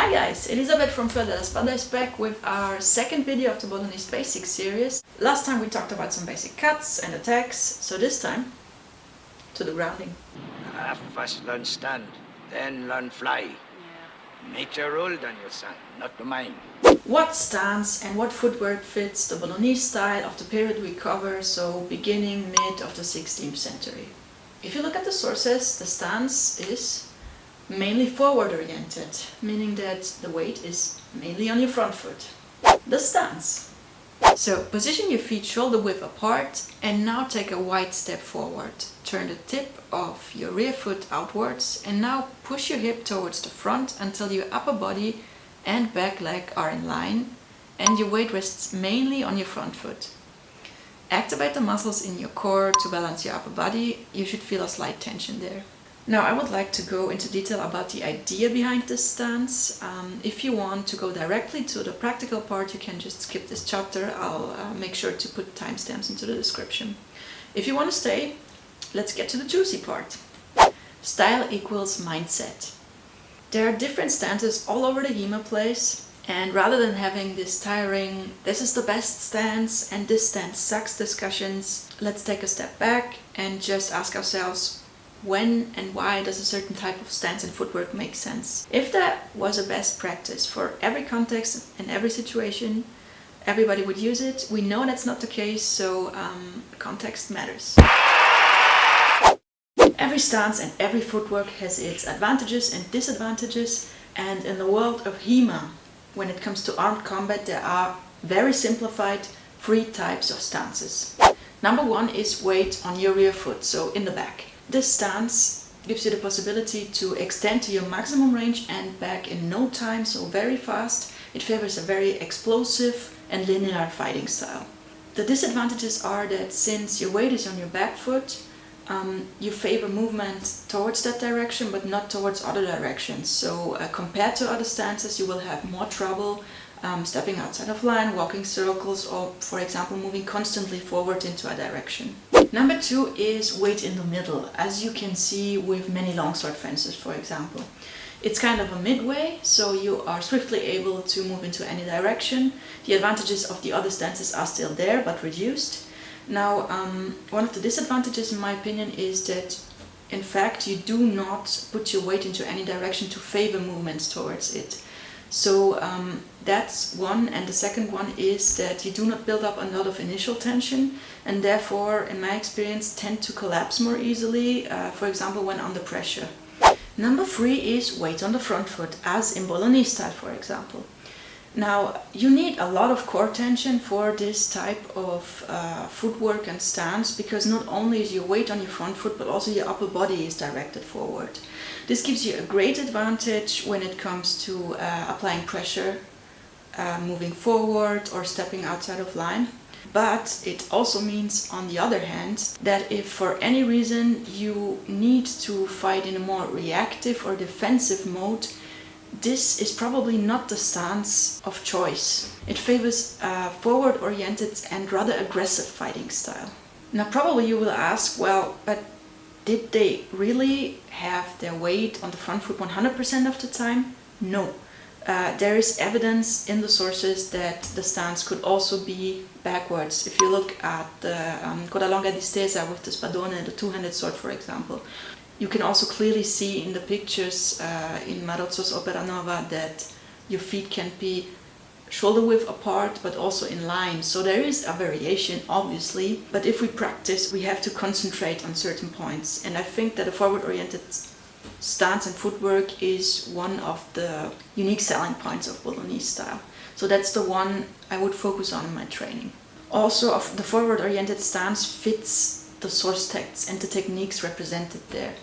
Hi guys, Elisabeth from Fior della Spada is back with our second video of the Bolognese Basics series. Last time we talked about some basic cuts and attacks, so this time to the grounding. First learn stand, then learn fly. Make your hold on your son, not to mine. What stance and what footwork fits the Bolognese style of the period we cover, so beginning, mid of the 16th century. If you look at the sources, the stance is mainly forward oriented, meaning that the weight is mainly on your front foot. The stance. So position your feet shoulder width apart and now take a wide step forward. Turn the tip of your rear foot outwards and now push your hip towards the front until your upper body and back leg are in line and your weight rests mainly on your front foot. Activate the muscles in your core to balance your upper body. You should feel a slight tension there. Now I would like to go into detail about the idea behind this stance. If you want to go directly to the practical part, you can just skip this chapter. I'll make sure to put timestamps into the description. If you want to stay, let's get to the juicy part. Style equals mindset. There are different stances all over the HEMA place, and rather than having this tiring, this is the best stance and this stance sucks discussions, let's take a step back and just ask ourselves, when and why does a certain type of stance and footwork make sense? If that was a best practice for every context and every situation, everybody would use it. We know that's not the case, so context matters. Every stance and every footwork has its advantages and disadvantages, and in the world of HEMA, when it comes to armed combat, there are very simplified 3 types of stances. Number 1 is weight on your rear foot, so in the back. This stance gives you the possibility to extend to your maximum range and back in no time, so very fast. It favors a very explosive and linear fighting style. The disadvantages are that since your weight is on your back foot, you favor movement towards that direction but not towards other directions. So compared to other stances, you will have more trouble stepping outside of line, walking circles, or for example moving constantly forward into a direction. Number 2 is weight in the middle, as you can see with many longsword fences, for example. It's kind of a midway, so you are swiftly able to move into any direction. The advantages of the other stances are still there, but reduced. Now, one of the disadvantages, in my opinion, is that in fact you do not put your weight into any direction to favor movements towards it. So that's one, and the second one is that you do not build up a lot of initial tension and therefore, in my experience, tend to collapse more easily, for example when under pressure. Number 3 is weight on the front foot, as in Bolognese style, for example. Now, you need a lot of core tension for this type of footwork and stance, because not only is your weight on your front foot, but also your upper body is directed forward. This gives you a great advantage when it comes to applying pressure, moving forward or stepping outside of line. But it also means, on the other hand, that if for any reason you need to fight in a more reactive or defensive mode, this is probably not the stance of choice. It favors a forward-oriented and rather aggressive fighting style. Now probably you will ask, well, but did they really have their weight on the front foot 100% of the time? No. There is evidence in the sources that the stance could also be backwards. If you look at the coda longa distesa with the spadone, the two-handed sword, for example, you can also clearly see in the pictures in Marozzo's Opera Nova that your feet can be shoulder width apart but also in line. So there is a variation, obviously, but if we practice, we have to concentrate on certain points. And I think that a forward-oriented stance and footwork is one of the unique selling points of Bolognese style. So that's the one I would focus on in my training. Also, the forward-oriented stance fits the source texts and the techniques represented there.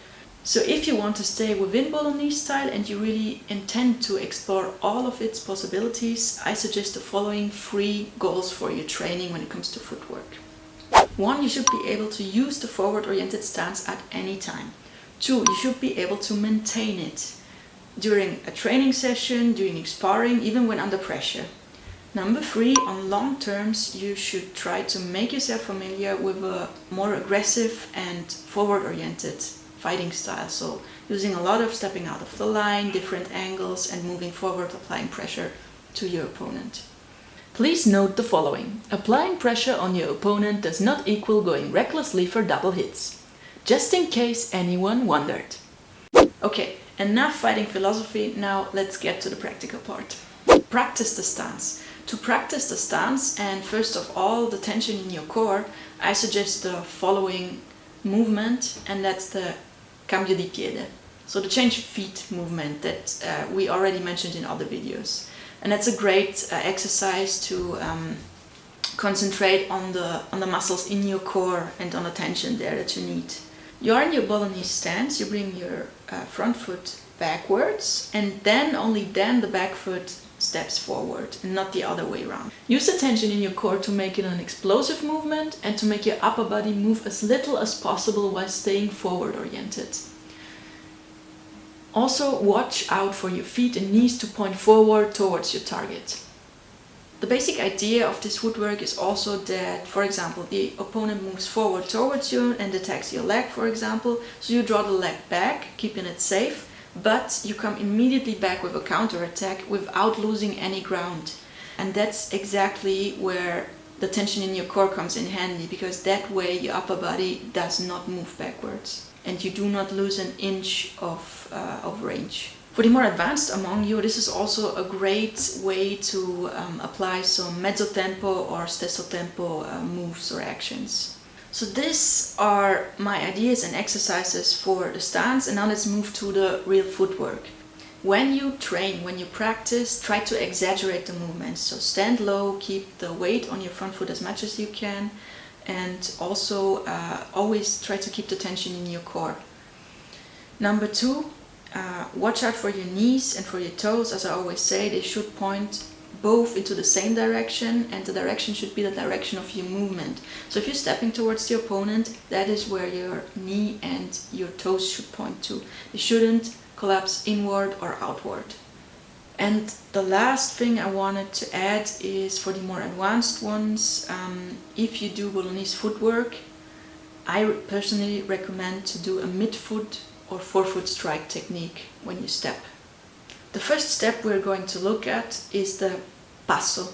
So if you want to stay within Bolognese style and you really intend to explore all of its possibilities, I suggest the following 3 goals for your training when it comes to footwork. 1, you should be able to use the forward-oriented stance at any time. 2, you should be able to maintain it during a training session, during sparring, even when under pressure. Number 3, on long terms, you should try to make yourself familiar with a more aggressive and forward-oriented fighting style. So using a lot of stepping out of the line, different angles, and moving forward, applying pressure to your opponent. Please note the following. Applying pressure on your opponent does not equal going recklessly for double hits. Just in case anyone wondered. Okay, enough fighting philosophy, now let's get to the practical part. Practice the stance. To practice the stance and first of all the tension in your core, I suggest the following movement, and that's the cambio di piede. So the change feet movement that we already mentioned in other videos. And that's a great exercise to concentrate on the muscles in your core and on the tension there that you need. You're in your Bolognese stance, you bring your front foot backwards, and then, only then, the back foot steps forward and not the other way around. Use the tension in your core to make it an explosive movement and to make your upper body move as little as possible while staying forward oriented. Also, watch out for your feet and knees to point forward towards your target. The basic idea of this footwork is also that, for example, the opponent moves forward towards you and attacks your leg, for example, so you draw the leg back, keeping it safe, but you come immediately back with a counter-attack without losing any ground. And that's exactly where the tension in your core comes in handy, because that way your upper body does not move backwards and you do not lose an inch of range. For the more advanced among you, this is also a great way to apply some mezzo tempo or stesso tempo moves or actions. So these are my ideas and exercises for the stance, and now let's move to the real footwork. When you train, when you practice, try to exaggerate the movements. So stand low, keep the weight on your front foot as much as you can, and also always try to keep the tension in your core. Number 2, watch out for your knees and for your toes. As I always say, they should point both into the same direction, and the direction should be the direction of your movement. So if you're stepping towards the opponent, that is where your knee and your toes should point to. They shouldn't collapse inward or outward. And the last thing I wanted to add is for the more advanced ones, if you do Bolognese footwork, I personally recommend to do a mid-foot or forefoot strike technique when you step. The first step we're going to look at is the Passo.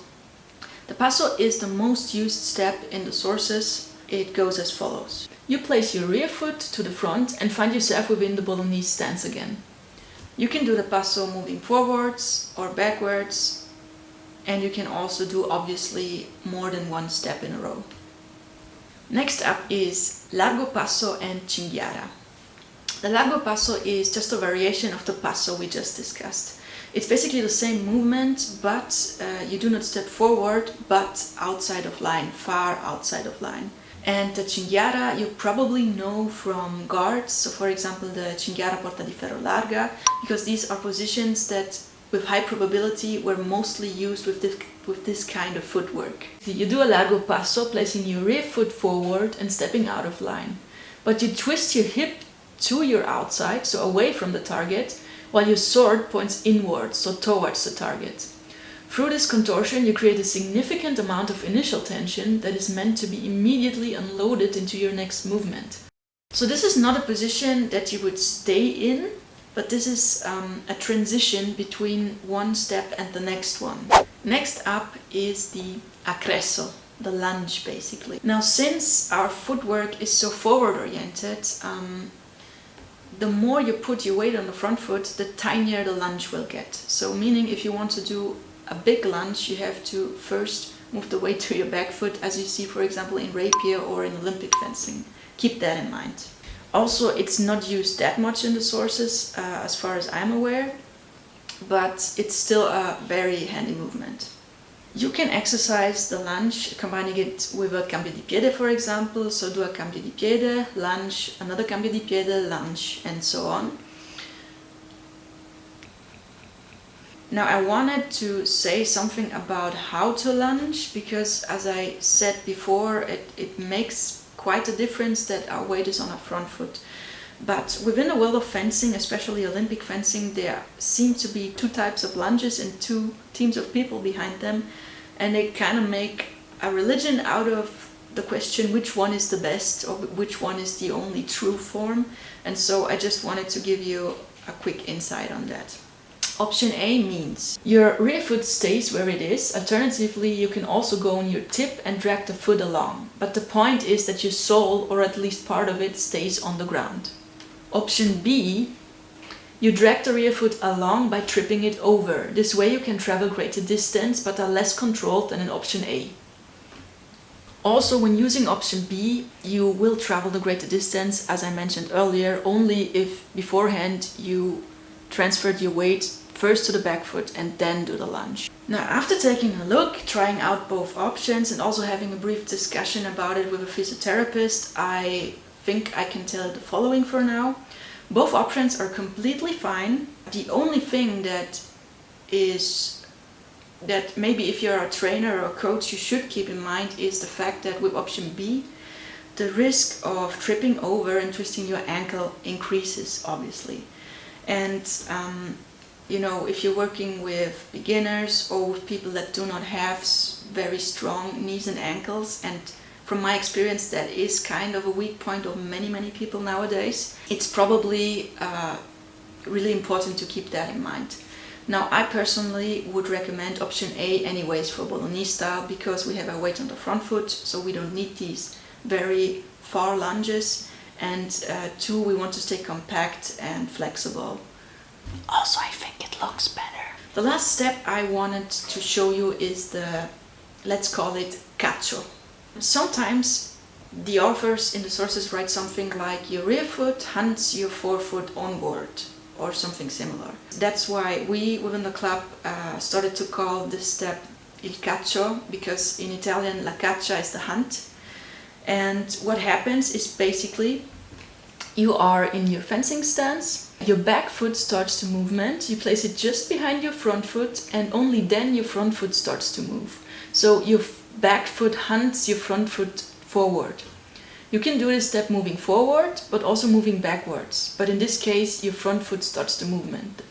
The Passo is the most used step in the sources. It goes as follows. You place your rear foot to the front and find yourself within the Bolognese stance again. You can do the Passo moving forwards or backwards, and you can also do obviously more than one step in a row. Next up is Largo Passo and Cinghiara. The Largo Passo is just a variation of the Passo we just discussed. It's basically the same movement, but you do not step forward, but outside of line, far outside of line. And the cinghiara you probably know from guards, so for example the cinghiara porta di ferro larga, because these are positions that with high probability were mostly used with this kind of footwork. You do a Largo Passo placing your rear foot forward and stepping out of line, but you twist your hip to your outside, so away from the target, while your sword points inwards, so towards the target. Through this contortion, you create a significant amount of initial tension that is meant to be immediately unloaded into your next movement. So this is not a position that you would stay in, but this is a transition between one step and the next one. Next up is the Acresso, the lunge basically. Now, since our footwork is so forward oriented, the more you put your weight on the front foot, the tinier the lunge will get. So meaning if you want to do a big lunge, you have to first move the weight to your back foot, as you see for example in rapier or in Olympic fencing. Keep that in mind. Also, it's not used that much in the sources as far as I'm aware, but it's still a very handy movement. You can exercise the lunge combining it with a cambio di piede, for example. So do a cambio di piede, lunge, another cambio di piede, lunge, and so on. Now I wanted to say something about how to lunge, because as I said before, it makes quite a difference that our weight is on our front foot. But within the world of fencing, especially Olympic fencing, there seem to be two types of lunges and two teams of people behind them, and they kind of make a religion out of the question which one is the best or which one is the only true form, and so I just wanted to give you a quick insight on that. Option A means your rear foot stays where it is. Alternatively, you can also go on your tip and drag the foot along, but the point is that your sole, or at least part of it, stays on the ground. Option B, you drag the rear foot along by tripping it over. This way you can travel greater distance but are less controlled than in option A. Also, when using option B, you will travel the greater distance, as I mentioned earlier, only if beforehand you transferred your weight first to the back foot and then do the lunge. Now, after taking a look, trying out both options and also having a brief discussion about it with a physiotherapist, I think I can tell you the following for now. Both options are completely fine. The only thing that maybe if you're a trainer or a coach you should keep in mind is the fact that with option B, the risk of tripping over and twisting your ankle increases, obviously. And if you're working with beginners or with people that do not have very strong knees and ankles, and from my experience that is kind of a weak point of many people nowadays, it's probably really important to keep that in mind. Now, I personally would recommend option A anyways for Bolognese style, because we have our weight on the front foot, so we don't need these very far lunges, and 2, we want to stay compact and flexible. Also, I think it looks better. The last step I wanted to show you is the, let's call it Caccio. Sometimes the authors in the sources write something like your rear foot hunts your forefoot onward, or something similar. That's why we within the club started to call this step il caccio, because in Italian la caccia is the hunt. And what happens is basically you are in your fencing stance, your back foot starts to movement, you place it just behind your front foot, and only then your front foot starts to move. So your back foot hunts your front foot forward. You can do this step moving forward, but also moving backwards. But in this case, your front foot starts the movement.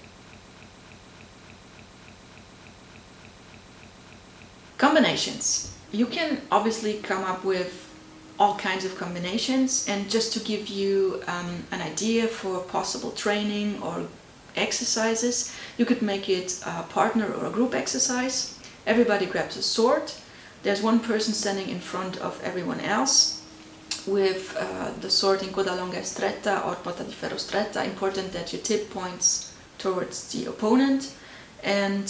Combinations. You can obviously come up with all kinds of combinations, and just to give you an idea for possible training or exercises, you could make it a partner or a group exercise. Everybody grabs a sword. There's one person standing in front of everyone else with the sword in coda longa e stretta or porta di ferro stretta. Important that your tip points towards the opponent, and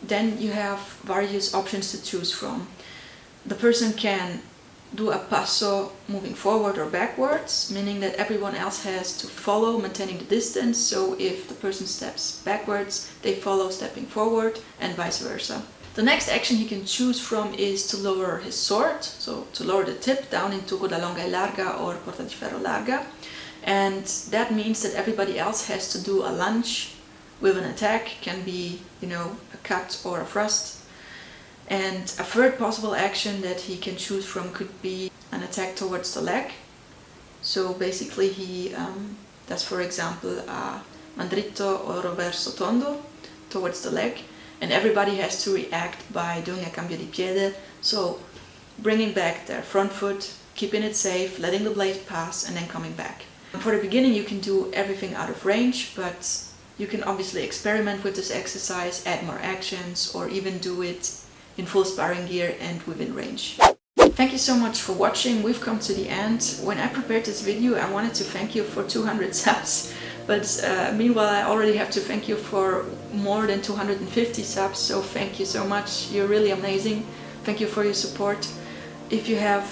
then you have various options to choose from. The person can do a passo moving forward or backwards, meaning that everyone else has to follow, maintaining the distance. So if the person steps backwards, they follow stepping forward, and vice versa. The next action he can choose from is to lower his sword, so to lower the tip down into coda longa e larga or porta di ferro larga, and that means that everybody else has to do a lunge with an attack. Can be, a cut or a thrust. And a third possible action that he can choose from could be an attack towards the leg. So basically he does, for example, a mandritto or reverso tondo towards the leg, and everybody has to react by doing a cambio di piede, so bringing back their front foot, keeping it safe, letting the blade pass, and then coming back. For the beginning you can do everything out of range, but you can obviously experiment with this exercise, add more actions, or even do it in full sparring gear and within range. Thank you so much for watching. We've come to the end. When I prepared this video, I wanted to thank you for 200 subs, but meanwhile I already have to thank you for more than 250 subs, so thank you so much. You're really amazing. Thank you for your support. If you have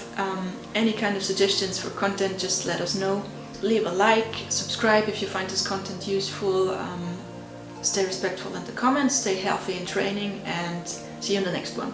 any kind of suggestions for content, just let us know. Leave a like, subscribe if you find this content useful, stay respectful in the comments, stay healthy in training, and see you in the next one.